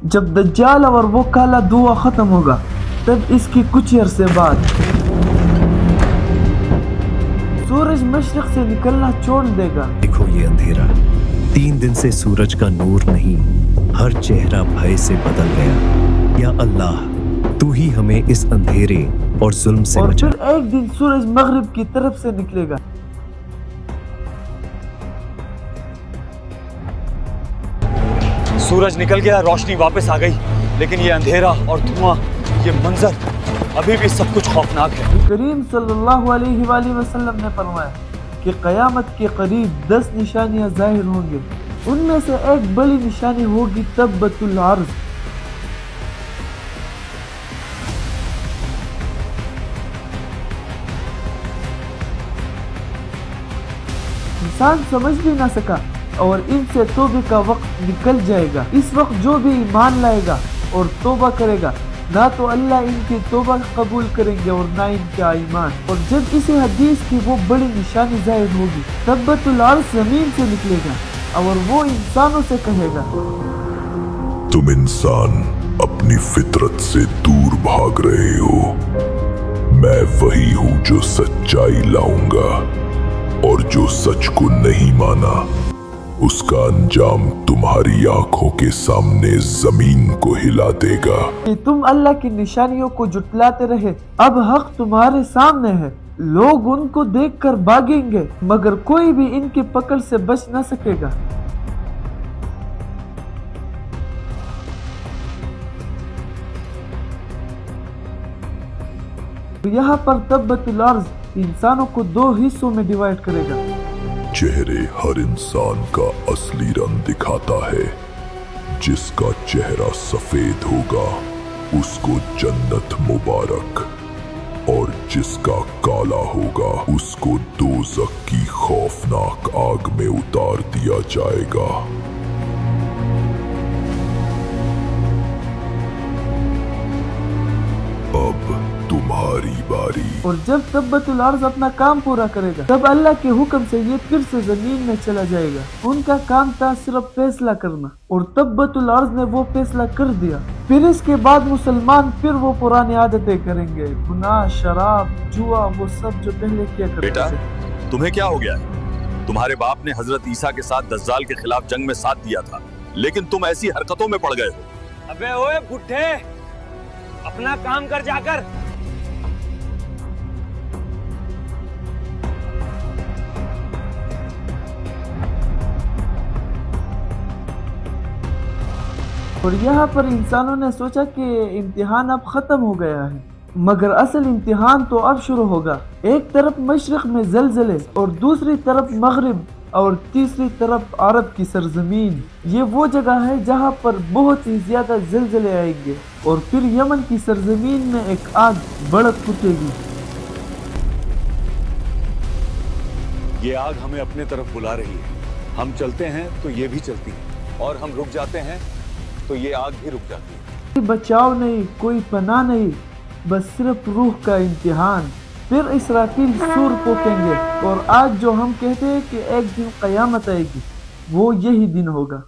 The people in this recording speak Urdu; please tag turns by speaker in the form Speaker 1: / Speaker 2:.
Speaker 1: جب دجال اور وہ کالا دھواں ختم ہوگا تب اس کی کچھ عرصے بعد سورج مشرق سے نکلنا چھوڑ دے گا۔
Speaker 2: دیکھو یہ اندھیرا 3 دن سے سورج کا نور نہیں، ہر چہرہ بھے سے بدل گیا۔ یا اللہ تو ہی ہمیں اس اندھیرے اور ظلم سے
Speaker 1: اور
Speaker 2: بچا۔
Speaker 1: پھر ایک دن سورج مغرب کی طرف سے نکلے گا۔
Speaker 3: سورج نکل گیا، روشنی واپس آ گئی، لیکن یہ اندھیرا اور دھواں، یہ منظر ابھی بھی سب کچھ خوفناک ہے۔
Speaker 1: کریم صلی اللہ علیہ وآلہ وسلم نے فرمایا کہ قیامت کے قریب 10 نشانیاں ظاہر ہوں گے، ان میں سے ایک بڑی نشانی ہوگی تبت العرض۔ انسان سمجھ بھی نہ سکا اور ان سے توبہ کا وقت نکل جائے گا۔ اس وقت جو بھی ایمان لائے گا اور توبہ کرے گا، نہ تو اللہ ان کی توبہ قبول کریں گے اور نہ ان کا ایمان۔ اور جب اسی حدیث کی وہ بڑی نشانی ظاہر ہوگی، تبت العرض زمین سے نکلے گا اور وہ انسانوں سے کہے گا،
Speaker 4: تم انسان اپنی فطرت سے دور بھاگ رہے ہو، میں وہی ہوں جو سچائی لاؤں گا، اور جو سچ کو نہیں مانا اس کا انجام تمہاری آنکھوں کے سامنے زمین کو ہلا دے گا۔
Speaker 1: کہ تم اللہ کی نشانیوں کو جھٹلاتے رہے، اب حق تمہارے سامنے ہے، لوگ ان کو دیکھ کر بھاگیں گے مگر کوئی بھی ان کی پکڑ سے بچ نہ سکے گا۔ یہاں پر تبت العرض انسانوں کو 2 حصوں میں ڈیوائیڈ کرے گا۔
Speaker 4: چہرے ہر انسان کا اصلی رنگ دکھاتا ہے، جس کا چہرہ سفید ہوگا اس کو جنت مبارک، اور جس کا کالا ہوگا اس کو دوزخ کی خوفناک آگ میں اتار دیا جائے گا۔ اب تمہاری باری۔
Speaker 1: اور جب تبت العرض اپنا کام پورا کرے گا تب اللہ کے حکم سے یہ پھر سے زمین میں چلا جائے گا۔ ان کا کام تھا صرف فیصلہ کرنا، اور تبت العرض نے وہ فیصلہ کر دیا۔ پھر اس کے بعد مسلمان پھر وہ پرانی عادتیں کریں گے، گناہ، شراب، جوا، وہ سب جو پہلے کیا کرتے
Speaker 3: بیٹا
Speaker 1: تھے۔
Speaker 3: تمہیں کیا ہو گیا ہے؟ تمہارے باپ نے حضرت عیسیٰ کے ساتھ دجال کے خلاف جنگ میں ساتھ دیا تھا، لیکن تم ایسی حرکتوں میں پڑ گئے ہو۔
Speaker 5: ابے اوے بڈھے، اپنا کام کر جا کر۔
Speaker 1: اور یہاں پر انسانوں نے سوچا کہ امتحان اب ختم ہو گیا ہے، مگر اصل امتحان تو اب شروع ہوگا۔ ایک طرف مشرق میں زلزلے اور دوسری طرف مغرب اور تیسری طرف عرب کی سرزمین۔ یہ وہ جگہ ہے جہاں پر بہت ہی زیادہ زلزلے آئیں گے، اور پھر یمن کی سرزمین میں ایک آگ بھڑک اٹھے گی۔
Speaker 3: یہ آگ ہمیں اپنے طرف بلا رہی ہے، ہم چلتے ہیں تو یہ بھی چلتی ہے، اور ہم رک جاتے ہیں تو یہ آگ بھی رک جاتی ہے۔
Speaker 1: کوئی بچاؤ نہیں، کوئی پناہ نہیں، بس صرف روح کا امتحان۔ پھر اسرافیل سور پھونکیں گے، اور آج جو ہم کہتے ہیں کہ ایک دن قیامت آئے گی، وہ یہی دن ہوگا۔